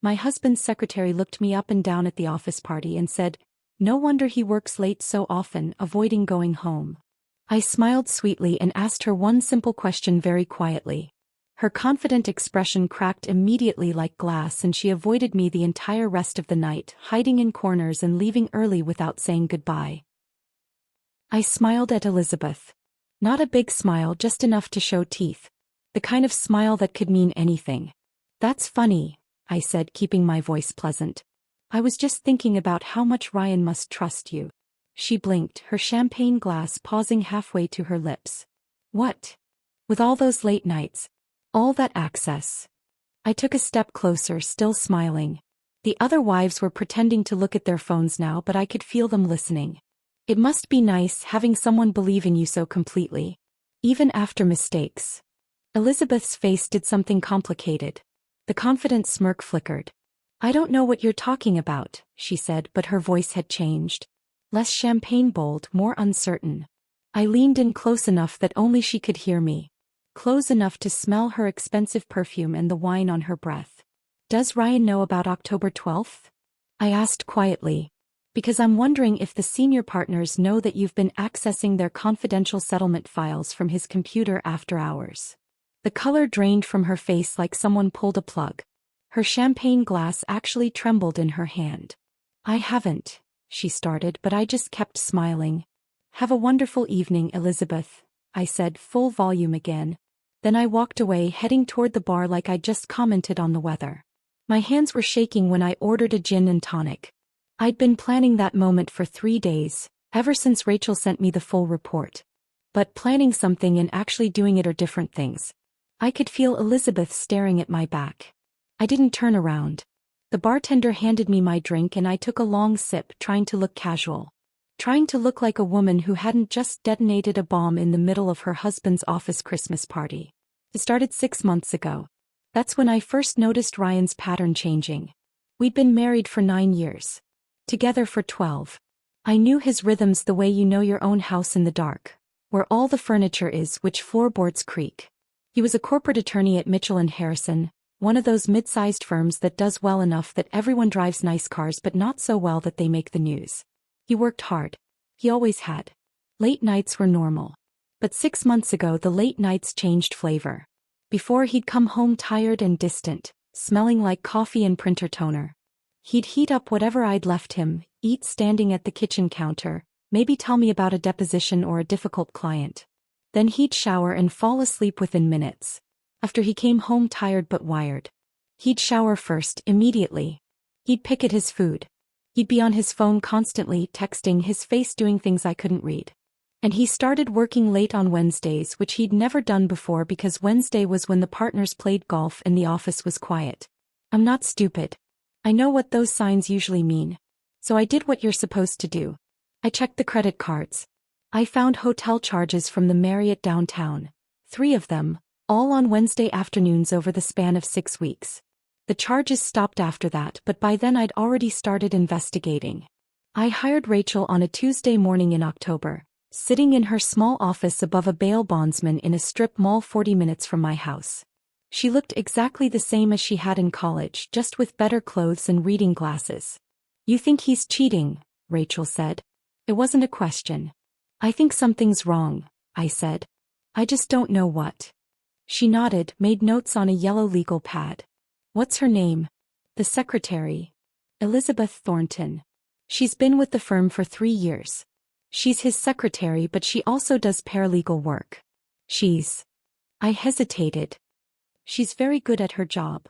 My husband's secretary looked me up and down at the office party and said, "No wonder he works late so often, avoiding going home." I smiled sweetly and asked her one simple question very quietly. Her confident expression cracked immediately like glass, and she avoided me the entire rest of the night, hiding in corners and leaving early without saying goodbye. I smiled at Elizabeth. Not a big smile, just enough to show teeth. The kind of smile that could mean anything. "That's funny," I said, keeping my voice pleasant. "I was just thinking about how much Ryan must trust you." She blinked, her champagne glass pausing halfway to her lips. "What? With all those late nights? All that access?" I took a step closer, still smiling. The other wives were pretending to look at their phones now, but I could feel them listening. "It must be nice having someone believe in you so completely. Even after mistakes." Elizabeth's face did something complicated. The confident smirk flickered. "I don't know what you're talking about," she said, but her voice had changed. Less champagne bold, more uncertain. I leaned in close enough that only she could hear me. Close enough to smell her expensive perfume and the wine on her breath. "Does Ryan know about October 12th? I asked quietly. "Because I'm wondering if the senior partners know that you've been accessing their confidential settlement files from his computer after hours." The color drained from her face like someone pulled a plug. Her champagne glass actually trembled in her hand. "I haven't," she started, but I just kept smiling. "Have a wonderful evening, Elizabeth," I said, full volume again. Then I walked away, heading toward the bar like I'd just commented on the weather. My hands were shaking when I ordered a gin and tonic. I'd been planning that moment for 3 days, ever since Rachel sent me the full report. But planning something and actually doing it are different things. I could feel Elizabeth staring at my back. I didn't turn around. The bartender handed me my drink and I took a long sip, trying to look casual. Trying to look like a woman who hadn't just detonated a bomb in the middle of her husband's office Christmas party. It started 6 months ago. That's when I first noticed Ryan's pattern changing. We'd been married for 9 years. Together for 12. I knew his rhythms the way you know your own house in the dark, where all the furniture is, which floorboards creak. He was a corporate attorney at Mitchell & Harrison, one of those mid-sized firms that does well enough that everyone drives nice cars but not so well that they make the news. He worked hard. He always had. Late nights were normal. But 6 months ago the late nights changed flavor. Before, he'd come home tired and distant, smelling like coffee and printer toner. He'd heat up whatever I'd left him, eat standing at the kitchen counter, maybe tell me about a deposition or a difficult client. Then he'd shower and fall asleep within minutes. After he came home tired but wired. He'd shower first, immediately. He'd pick at his food. He'd be on his phone constantly, texting, his face doing things I couldn't read. And he started working late on Wednesdays, which he'd never done before because Wednesday was when the partners played golf and the office was quiet. I'm not stupid. I know what those signs usually mean. So I did what you're supposed to do. I checked the credit cards. I found hotel charges from the Marriott downtown. 3 of them, all on Wednesday afternoons over the span of 6 weeks. The charges stopped after that, but by then I'd already started investigating. I hired Rachel on a Tuesday morning in October, sitting in her small office above a bail bondsman in a strip mall 40 minutes from my house. She looked exactly the same as she had in college, just with better clothes and reading glasses. "You think he's cheating?" Rachel said. It wasn't a question. "I think something's wrong," I said. "I just don't know what." She nodded, made notes on a yellow legal pad. "What's her name?" "The secretary. Elizabeth Thornton. She's been with the firm for 3 years. She's his secretary, but she also does paralegal work. She's..." I hesitated. "She's very good at her job."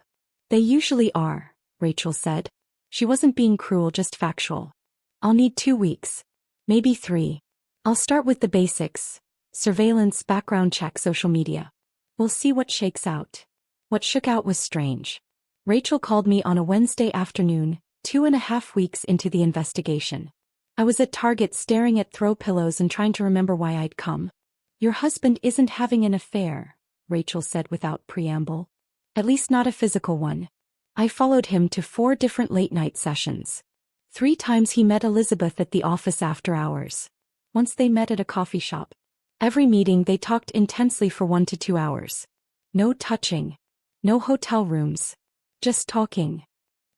"They usually are," Rachel said. She wasn't being cruel, just factual. "I'll need 2 weeks. Maybe 3. I'll start with the basics. Surveillance, background check, social media. We'll see what shakes out." What shook out was strange. Rachel called me on a Wednesday afternoon, 2.5 weeks into the investigation. I was at Target staring at throw pillows and trying to remember why I'd come. "Your husband isn't having an affair," Rachel said without preamble. "At least not a physical one." I followed him to 4 different late-night sessions. 3 times he met Elizabeth at the office after hours. Once they met at a coffee shop. Every meeting they talked intensely for 1 to 2 hours. No touching. No hotel rooms. Just talking.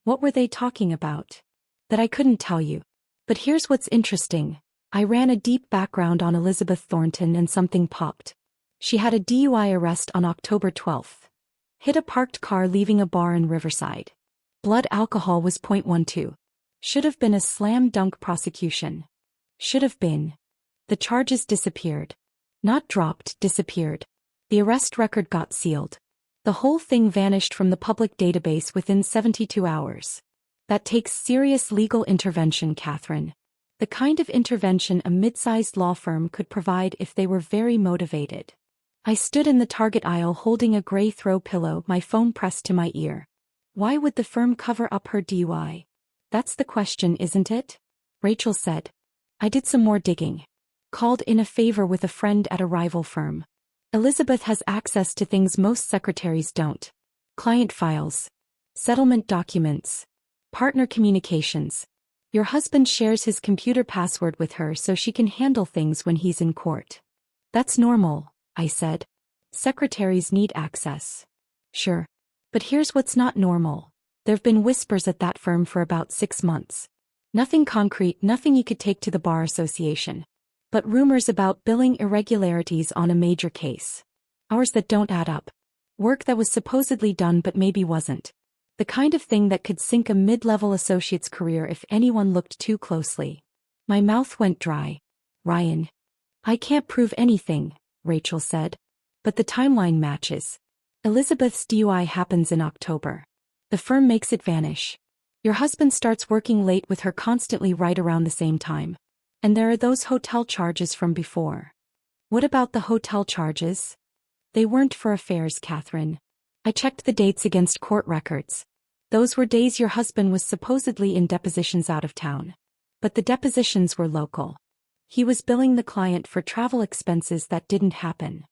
What were they talking about? That I couldn't tell you. But here's what's interesting. I ran a deep background on Elizabeth Thornton and something popped. She had a DUI arrest on October 12th. Hit a parked car leaving a bar in Riverside. Blood alcohol was 0.12. Should have been a slam dunk prosecution. Should have been. The charges disappeared. Not dropped, disappeared. The arrest record got sealed. The whole thing vanished from the public database within 72 hours. That takes serious legal intervention, Catherine. The kind of intervention a mid-sized law firm could provide if they were very motivated. I stood in the Target aisle holding a gray throw pillow, my phone pressed to my ear. Why would the firm cover up her DUI? That's the question, isn't it? Rachel said. I did some more digging. Called in a favor with a friend at a rival firm. Elizabeth has access to things most secretaries don't. Client files. Settlement documents. Partner communications. Your husband shares his computer password with her so she can handle things when he's in court. That's normal, I said. Secretaries need access. Sure. But here's what's not normal. There've been whispers at that firm for about 6 months. Nothing concrete, nothing you could take to the bar association. But rumors about billing irregularities on a major case. Hours that don't add up. Work that was supposedly done but maybe wasn't. The kind of thing that could sink a mid-level associate's career if anyone looked too closely. My mouth went dry. Ryan. I can't prove anything, Rachel said. But the timeline matches. Elizabeth's DUI happens in October. The firm makes it vanish. Your husband starts working late with her constantly right around the same time. And there are those hotel charges from before. What about the hotel charges? They weren't for affairs, Catherine. I checked the dates against court records. Those were days your husband was supposedly in depositions out of town. But the depositions were local. He was billing the client for travel expenses that didn't happen.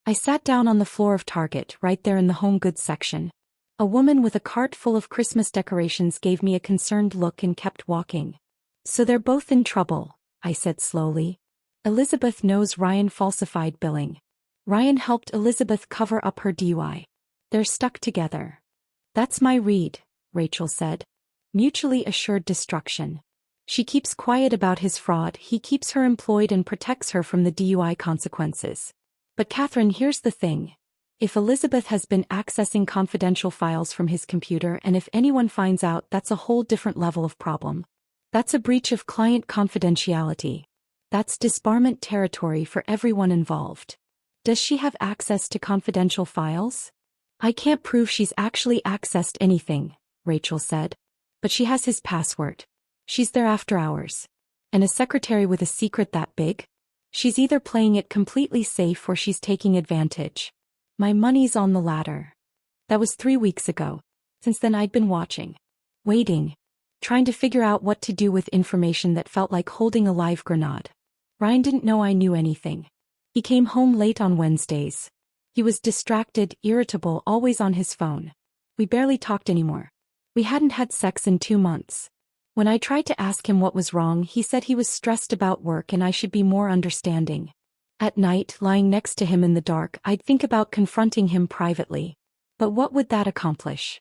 I sat down on the floor of Target, right there in the home goods section. A woman with a cart full of Christmas decorations gave me a concerned look and kept walking. So they're both in trouble, I said slowly. Elizabeth knows Ryan falsified billing. Ryan helped Elizabeth cover up her DUI. They're stuck together. That's my read, Rachel said. Mutually assured destruction. She keeps quiet about his fraud, he keeps her employed and protects her from the DUI consequences. But Catherine, here's the thing. If Elizabeth has been accessing confidential files from his computer and if anyone finds out, that's a whole different level of problem. That's a breach of client confidentiality. That's disbarment territory for everyone involved. Does she have access to confidential files? I can't prove she's actually accessed anything, Rachel said. But she has his password. She's there after hours. And a secretary with a secret that big? She's either playing it completely safe or she's taking advantage. My money's on the latter. That was 3 weeks ago. Since then I'd been watching. Waiting. Trying to figure out what to do with information that felt like holding a live grenade. Ryan didn't know I knew anything. He came home late on Wednesdays. He was distracted, irritable, always on his phone. We barely talked anymore. We hadn't had sex in 2 months. When I tried to ask him what was wrong, he said he was stressed about work and I should be more understanding. At night, lying next to him in the dark, I'd think about confronting him privately. But what would that accomplish?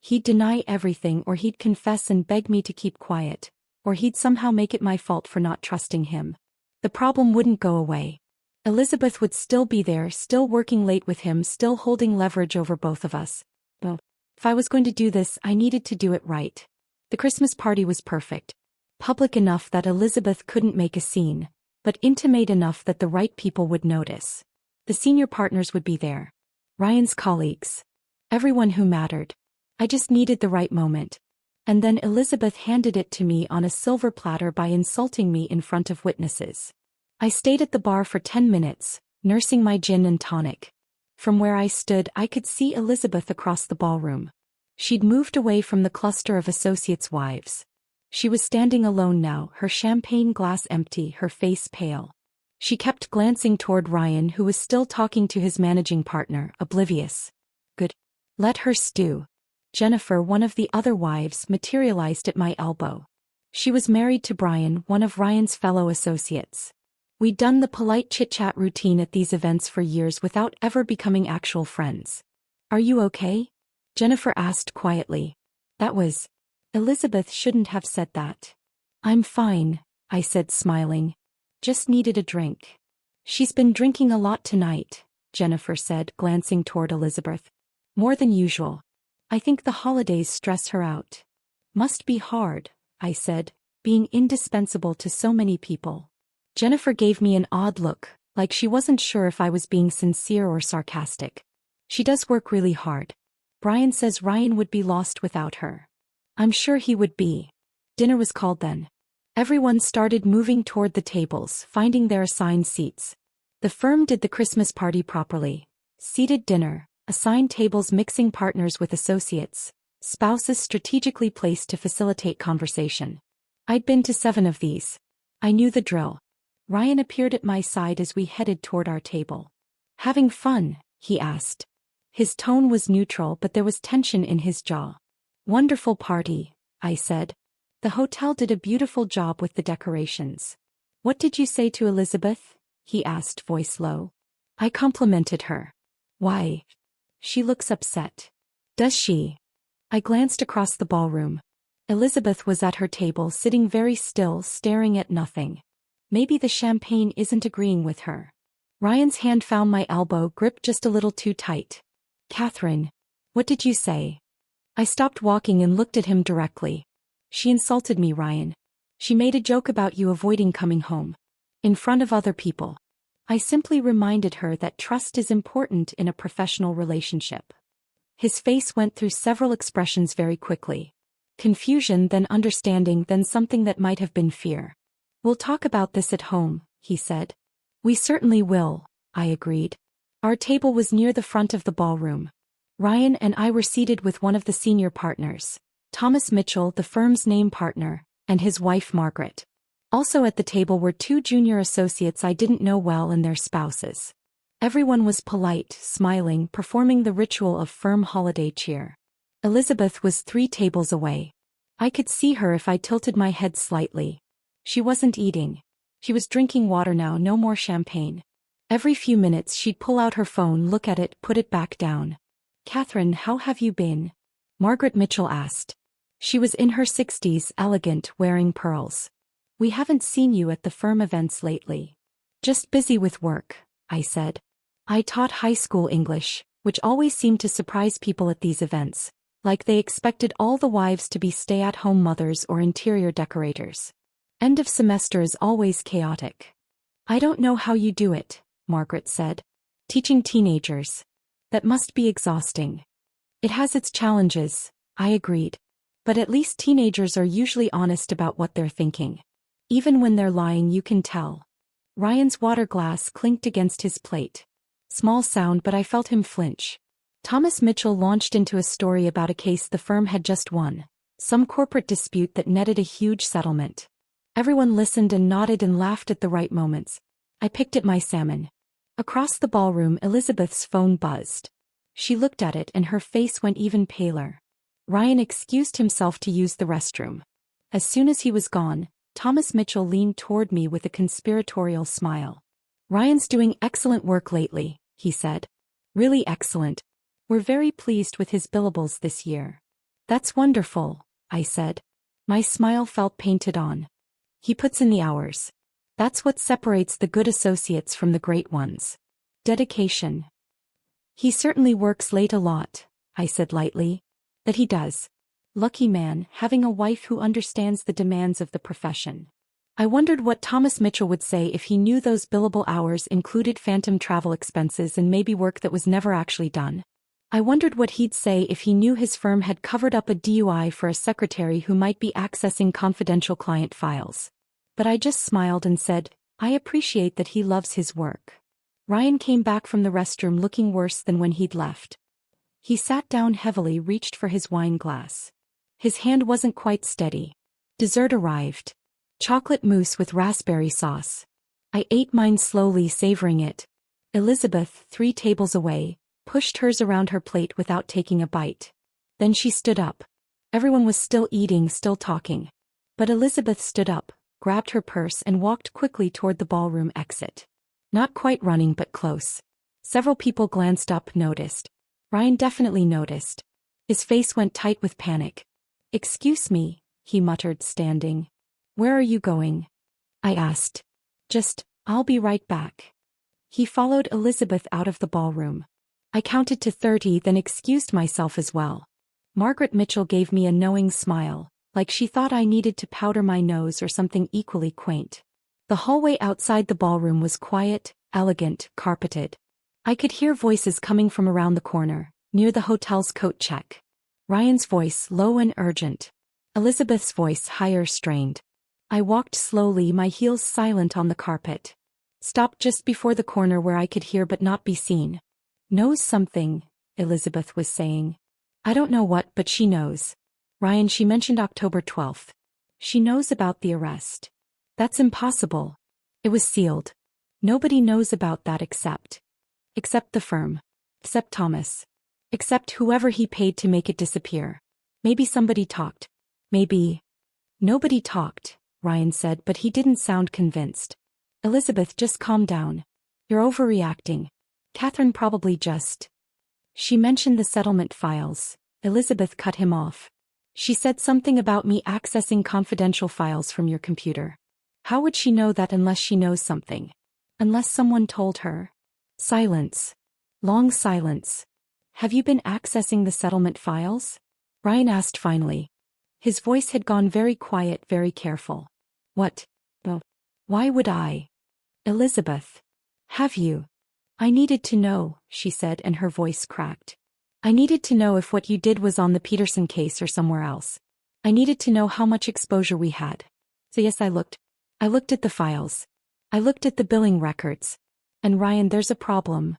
He'd deny everything, or he'd confess and beg me to keep quiet, or he'd somehow make it my fault for not trusting him. The problem wouldn't go away. Elizabeth would still be there, still working late with him, still holding leverage over both of us. But if I was going to do this, I needed to do it right. The Christmas party was perfect. Public enough that Elizabeth couldn't make a scene, but intimate enough that the right people would notice. The senior partners would be there. Ryan's colleagues. Everyone who mattered. I just needed the right moment. And then Elizabeth handed it to me on a silver platter by insulting me in front of witnesses. I stayed at the bar for 10 minutes, nursing my gin and tonic. From where I stood, I could see Elizabeth across the ballroom. She'd moved away from the cluster of associates' wives. She was standing alone now, her champagne glass empty, her face pale. She kept glancing toward Ryan, who was still talking to his managing partner, oblivious. Good. Let her stew. Jennifer, one of the other wives, materialized at my elbow. She was married to Brian, one of Ryan's fellow associates. We'd done the polite chit-chat routine at these events for years without ever becoming actual friends. Are you okay? Jennifer asked quietly. That was Elizabeth shouldn't have said that. I'm fine, I said smiling. Just needed a drink. She's been drinking a lot tonight, Jennifer said, glancing toward Elizabeth. More than usual. I think the holidays stress her out. Must be hard, I said, being indispensable to so many people. Jennifer gave me an odd look, like she wasn't sure if I was being sincere or sarcastic. She does work really hard. Brian says Ryan would be lost without her. I'm sure he would be. Dinner was called then. Everyone started moving toward the tables, finding their assigned seats. The firm did the Christmas party properly. Seated dinner, assigned tables mixing partners with associates, spouses strategically placed to facilitate conversation. I'd been to 7 of these. I knew the drill. Ryan appeared at my side as we headed toward our table. Having fun? He asked. His tone was neutral, but there was tension in his jaw. Wonderful party, I said. The hotel did a beautiful job with the decorations. What did you say to Elizabeth? He asked, voice low. I complimented her. Why? She looks upset. Does she? I glanced across the ballroom. Elizabeth was at her table, sitting very still, staring at nothing. Maybe the champagne isn't agreeing with her. Ryan's hand found my elbow, gripped just a little too tight. Catherine, what did you say? I stopped walking and looked at him directly. She insulted me, Ryan. She made a joke about you avoiding coming home. In front of other people. I simply reminded her that trust is important in a professional relationship. His face went through several expressions very quickly. Confusion, then understanding, then something that might have been fear. We'll talk about this at home, he said. We certainly will, I agreed. Our table was near the front of the ballroom. Ryan and I were seated with one of the senior partners, Thomas Mitchell, the firm's name partner, and his wife Margaret. Also at the table were 2 junior associates I didn't know well and their spouses. Everyone was polite, smiling, performing the ritual of firm holiday cheer. Elizabeth was 3 tables away. I could see her if I tilted my head slightly. She wasn't eating. She was drinking water now, no more champagne. Every few minutes she'd pull out her phone, look at it, put it back down. Catherine, how have you been? Margaret Mitchell asked. She was in her 60s, elegant, wearing pearls. We haven't seen you at the firm events lately. Just busy with work, I said. I taught high school English, which always seemed to surprise people at these events, like they expected all the wives to be stay-at-home mothers or interior decorators. End of semester is always chaotic. I don't know how you do it, Margaret said. Teaching teenagers. That must be exhausting. It has its challenges, I agreed. But at least teenagers are usually honest about what they're thinking. Even when they're lying, you can tell. Ryan's water glass clinked against his plate. Small sound, but I felt him flinch. Thomas Mitchell launched into a story about a case the firm had just won, some corporate dispute that netted a huge settlement. Everyone listened and nodded and laughed at the right moments. I picked at my salmon. Across the ballroom, Elizabeth's phone buzzed. She looked at it and her face went even paler. Ryan excused himself to use the restroom. As soon as he was gone, Thomas Mitchell leaned toward me with a conspiratorial smile. Ryan's doing excellent work lately, he said. Really excellent. We're very pleased with his billables this year. That's wonderful, I said. My smile felt painted on. He puts in the hours. That's what separates the good associates from the great ones. Dedication. He certainly works late a lot, I said lightly. That he does. Lucky man, having a wife who understands the demands of the profession. I wondered what Thomas Mitchell would say if he knew those billable hours included phantom travel expenses and maybe work that was never actually done. I wondered what he'd say if he knew his firm had covered up a DUI for a secretary who might be accessing confidential client files. But I just smiled and said, I appreciate that he loves his work. Ryan came back from the restroom looking worse than when he'd left. He sat down heavily, reached for his wine glass. His hand wasn't quite steady. Dessert arrived. Chocolate mousse with raspberry sauce. I ate mine slowly, savoring it. Elizabeth, 3 tables away, pushed hers around her plate without taking a bite. Then she stood up. Everyone was still eating, still talking. But Elizabeth stood up, grabbed her purse and walked quickly toward the ballroom exit. Not quite running but close. Several people glanced up, noticed. Ryan definitely noticed. His face went tight with panic. Excuse me, he muttered, standing. Where are you going? I asked. I'll be right back. He followed Elizabeth out of the ballroom. I counted to 30, then excused myself as well. Margaret Mitchell gave me a knowing smile, like she thought I needed to powder my nose or something equally quaint. The hallway outside the ballroom was quiet, elegant, carpeted. I could hear voices coming from around the corner, near the hotel's coat check. Ryan's voice low and urgent. Elizabeth's voice higher, strained. I walked slowly, my heels silent on the carpet. Stopped just before the corner where I could hear but not be seen. Knows something, Elizabeth was saying. I don't know what, but she knows. Ryan, she mentioned October 12th. She knows about the arrest. That's impossible. It was sealed. Nobody knows about that except the firm. Except Thomas. Except whoever he paid to make it disappear. Maybe somebody talked. Maybe. Nobody talked, Ryan said, but he didn't sound convinced. Elizabeth, just calm down. You're overreacting. Catherine probably just. She mentioned the settlement files. Elizabeth cut him off. She said something about me accessing confidential files from your computer. How would she know that unless she knows something? Unless someone told her? Silence. Long silence. Have you been accessing the settlement files? Ryan asked finally. His voice had gone very quiet, very careful. What? Oh. Why would I? Elizabeth. Have you? I needed to know, she said, and her voice cracked. I needed to know if what you did was on the Peterson case or somewhere else. I needed to know how much exposure we had. So yes, I looked at the files. I looked at the billing records. And Ryan, there's a problem.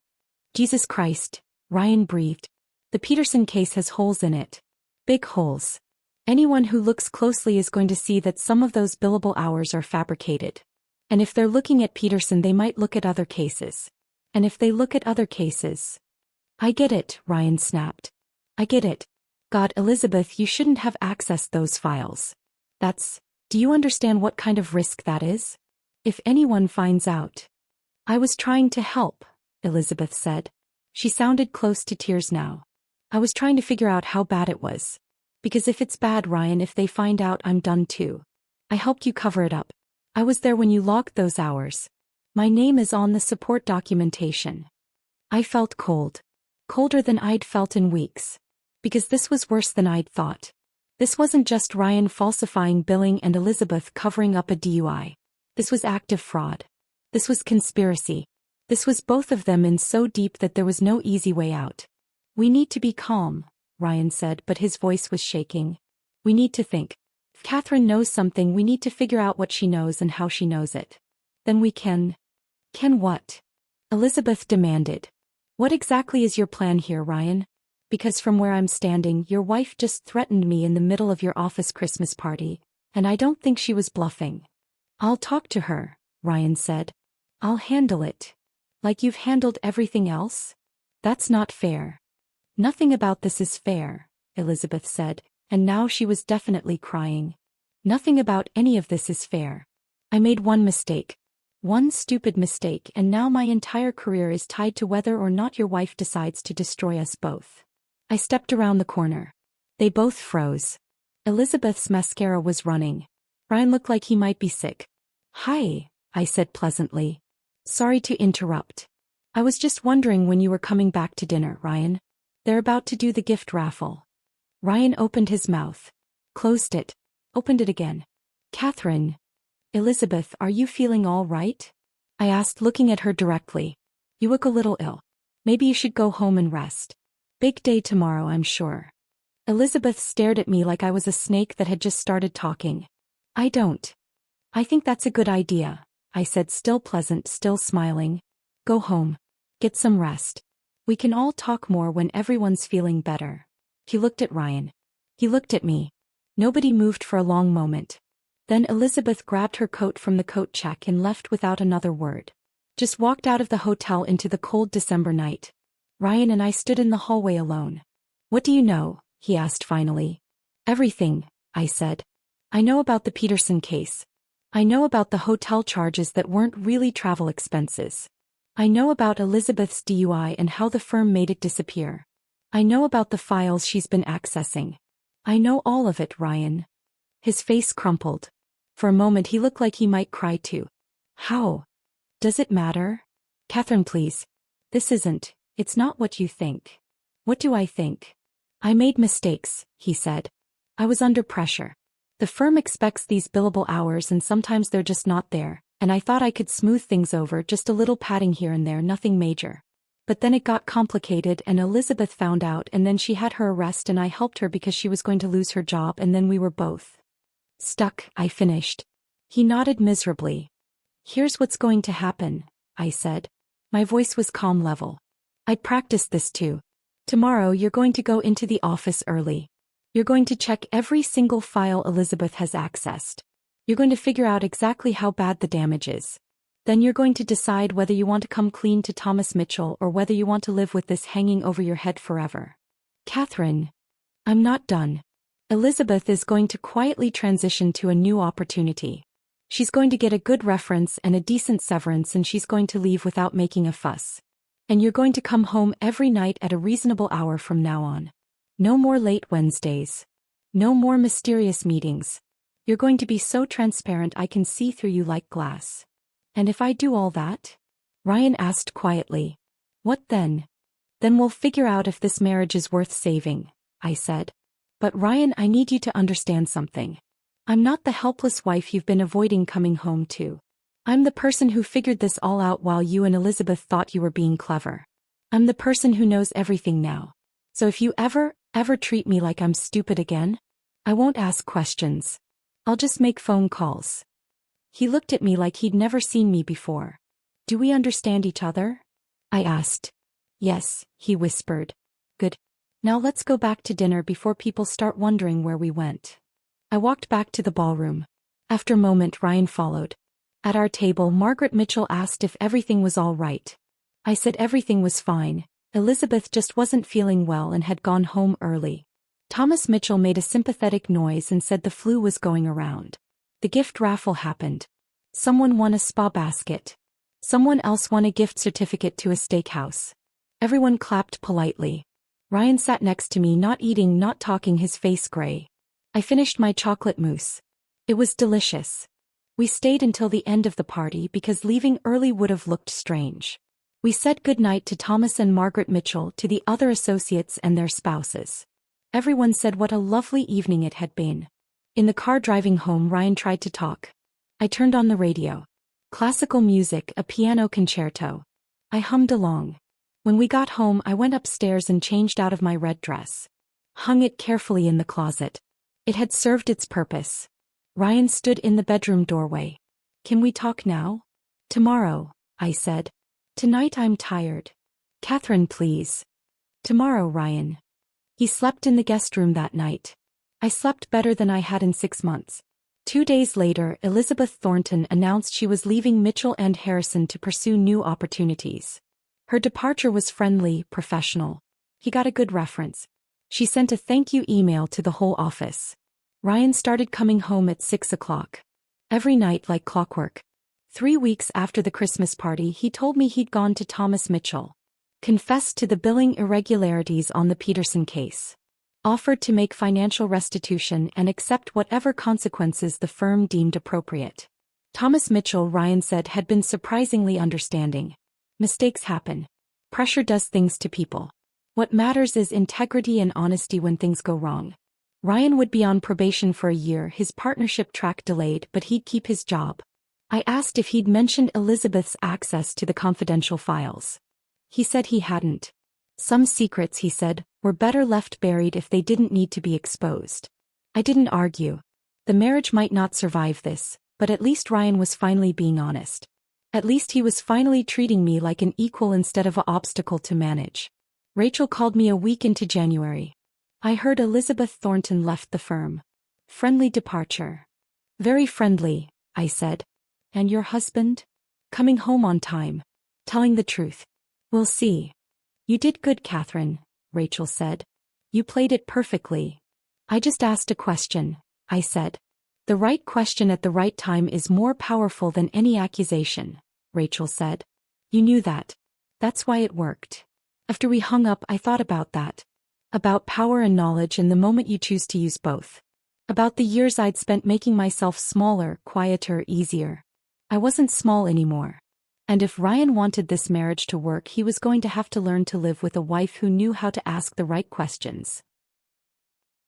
Jesus Christ, Ryan breathed. The Peterson case has holes in it. Big holes. Anyone who looks closely is going to see that some of those billable hours are fabricated. And if they're looking at Peterson, they might look at other cases. And if they look at other cases. I get it, Ryan snapped. I get it. God, Elizabeth, you shouldn't have accessed those files. Do you understand what kind of risk that is? If anyone finds out. I was trying to help, Elizabeth said. She sounded close to tears now. I was trying to figure out how bad it was. Because if it's bad, Ryan, if they find out, I'm done too. I helped you cover it up. I was there when you logged those hours. My name is on the support documentation. I felt cold. Colder than I'd felt in weeks. Because this was worse than I'd thought. This wasn't just Ryan falsifying billing and Elizabeth covering up a DUI. This was active fraud. This was conspiracy. This was both of them in so deep that there was no easy way out. We need to be calm, Ryan said, but his voice was shaking. We need to think. If Catherine knows something, we need to figure out what she knows and how she knows it. Then we can. Can what? Elizabeth demanded. What exactly is your plan here, Ryan? Because from where I'm standing, your wife just threatened me in the middle of your office Christmas party, and I don't think she was bluffing. I'll talk to her, Ryan said. I'll handle it. Like you've handled everything else? That's not fair. Nothing about this is fair, Elizabeth said, and now she was definitely crying. Nothing about any of this is fair. I made one mistake. One stupid mistake, and now my entire career is tied to whether or not your wife decides to destroy us both. I stepped around the corner. They both froze. Elizabeth's mascara was running. Ryan looked like he might be sick. Hi, I said pleasantly. Sorry to interrupt. I was just wondering when you were coming back to dinner, Ryan. They're about to do the gift raffle. Ryan opened his mouth. Closed it. Opened it again. Catherine. Elizabeth, are you feeling all right? I asked, looking at her directly. You look a little ill. Maybe you should go home and rest. Big day tomorrow, I'm sure. Elizabeth stared at me like I was a snake that had just started talking. I don't. I think that's a good idea, I said, still pleasant, still smiling. Go home. Get some rest. We can all talk more when everyone's feeling better. He looked at Ryan. He looked at me. Nobody moved for a long moment. Then Elizabeth grabbed her coat from the coat check and left without another word. Just walked out of the hotel into the cold December night. Ryan and I stood in the hallway alone. What do you know? He asked finally. Everything, I said. I know about the Peterson case. I know about the hotel charges that weren't really travel expenses. I know about Elizabeth's DUI and how the firm made it disappear. I know about the files she's been accessing. I know all of it, Ryan. His face crumpled. For a moment he looked like he might cry too. How? Does it matter? Catherine, please. It's not what you think. What do I think? I made mistakes, he said. I was under pressure. The firm expects these billable hours and sometimes they're just not there, and I thought I could smooth things over, just a little padding here and there, nothing major. But then it got complicated and Elizabeth found out, and then she had her arrest and I helped her because she was going to lose her job, and then we were both stuck, I finished. He nodded miserably. Here's what's going to happen, I said. My voice was calm level. I'd practiced this too. Tomorrow you're going to go into the office early. You're going to check every single file Elizabeth has accessed. You're going to figure out exactly how bad the damage is. Then you're going to decide whether you want to come clean to Thomas Mitchell or whether you want to live with this hanging over your head forever. Catherine. I'm not done. Elizabeth is going to quietly transition to a new opportunity. She's going to get a good reference and a decent severance, and she's going to leave without making a fuss. And you're going to come home every night at a reasonable hour from now on. No more late Wednesdays. No more mysterious meetings. You're going to be so transparent I can see through you like glass. And if I do all that? Ryan asked quietly. What then? Then we'll figure out if this marriage is worth saving, I said. But Ryan, I need you to understand something. I'm not the helpless wife you've been avoiding coming home to. I'm the person who figured this all out while you and Elizabeth thought you were being clever. I'm the person who knows everything now. So if you ever treat me like I'm stupid again, I won't ask questions. I'll just make phone calls. He looked at me like he'd never seen me before. Do we understand each other? I asked. Yes, he whispered. Good. Now let's go back to dinner before people start wondering where we went. I walked back to the ballroom. After a moment, Ryan followed. At our table, Margaret Mitchell asked if everything was all right. I said everything was fine. Elizabeth just wasn't feeling well and had gone home early. Thomas Mitchell made a sympathetic noise and said the flu was going around. The gift raffle happened. Someone won a spa basket. Someone else won a gift certificate to a steakhouse. Everyone clapped politely. Ryan sat next to me, not eating, not talking, his face gray. I finished my chocolate mousse. It was delicious. We stayed until the end of the party because leaving early would have looked strange. We said goodnight to Thomas and Margaret Mitchell, to the other associates and their spouses. Everyone said what a lovely evening it had been. In the car driving home, Ryan tried to talk. I turned on the radio. Classical music, a piano concerto. I hummed along. When we got home, I went upstairs and changed out of my red dress. Hung it carefully in the closet. It had served its purpose. Ryan stood in the bedroom doorway. Can we talk now? Tomorrow, I said. Tonight I'm tired. Catherine, please. Tomorrow, Ryan. He slept in the guest room that night. I slept better than I had in 6 months. 2 days later, Elizabeth Thornton announced she was leaving Mitchell and Harrison to pursue new opportunities. Her departure was friendly, professional. He got a good reference. She sent a thank you email to the whole office. Ryan started coming home at 6 o'clock. Every night like clockwork. 3 weeks after the Christmas party, he told me he'd gone to Thomas Mitchell. Confessed to the billing irregularities on the Peterson case. Offered to make financial restitution and accept whatever consequences the firm deemed appropriate. Thomas Mitchell, Ryan said, had been surprisingly understanding. Mistakes happen. Pressure does things to people. What matters is integrity and honesty when things go wrong. Ryan would be on probation for a year, his partnership track delayed, but he'd keep his job. I asked if he'd mentioned Elizabeth's access to the confidential files. He said he hadn't. Some secrets, he said, were better left buried if they didn't need to be exposed. I didn't argue. The marriage might not survive this, but at least Ryan was finally being honest. At least he was finally treating me like an equal instead of an obstacle to manage. Rachel called me a week into January. I heard Elizabeth Thornton left the firm. Friendly departure. Very friendly, I said. And your husband? Coming home on time. Telling the truth. We'll see. You did good, Catherine, Rachel said. You played it perfectly. I just asked a question, I said. The right question at the right time is more powerful than any accusation, Rachel said. You knew that. That's why it worked. After we hung up, I thought about that. About power and knowledge and the moment you choose to use both. About the years I'd spent making myself smaller, quieter, easier. I wasn't small anymore. And if Ryan wanted this marriage to work, he was going to have to learn to live with a wife who knew how to ask the right questions.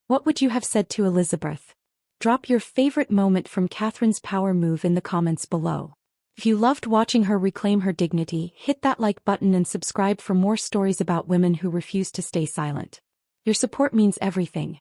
What would you have said to Elizabeth? Drop your favorite moment from Catherine's power move in the comments below. If you loved watching her reclaim her dignity, hit that like button and subscribe for more stories about women who refuse to stay silent. Your support means everything.